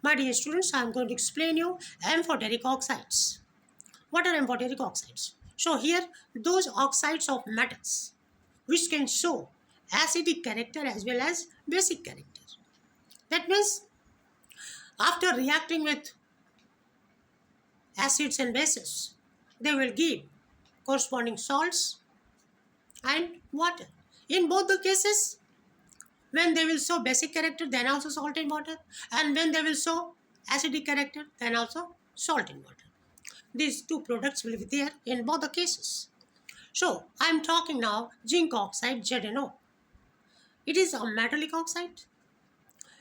My dear students, I am going to explain you amphoteric oxides. What are amphoteric oxides? So here, those oxides of metals which can show acidic character as well as basic character. That means after reacting with acids and bases, they will give corresponding salts and water. In both the cases, when they will show basic character, then also salt in water, and when they will show acidic character, then also salt in water. These two products will be there in both the cases. So I am talking now zinc oxide ZnO. It is a metallic oxide.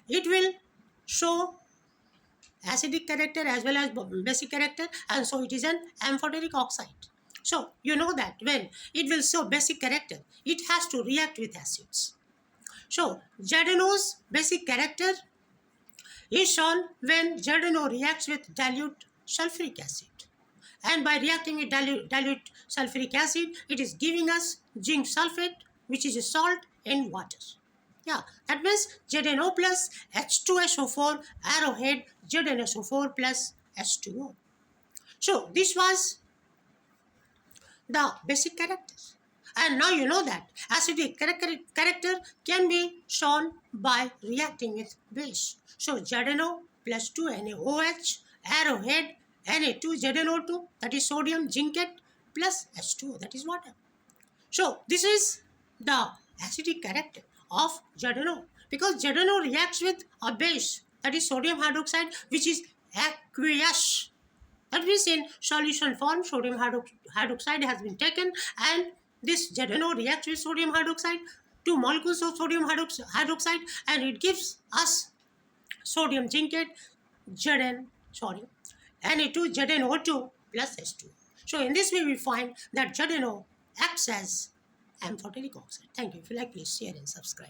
It will show acidic character as well as basic character, and so it is an amphoteric oxide. So you know that when it will show basic character, it has to react with acids. So ZnO's basic character is shown when ZnO reacts with dilute sulfuric acid. And by reacting with dilute sulfuric acid, it is giving us zinc sulfate, which is a salt in water. Yeah, that means ZnO plus H2SO4 arrowhead ZnSO4 plus H2O. So this was the basic characters. And now you know that acidic character can be shown by reacting with base. So ZnO plus 2NaOH arrowhead Na2ZnO2, that is sodium zincate, plus H2O, that is water. So this is the acidic character of ZnO, because ZnO reacts with a base, that is sodium hydroxide, which is aqueous. That means in solution form, sodium hydroxide has been taken, and this ZnO reacts with sodium hydroxide, 2 molecules of sodium hydroxide, and it gives us sodium zincate, Na2ZnO2 plus H2. So in this way we find that ZnO acts as amphoteric oxide. Thank you. If you like, please share and subscribe.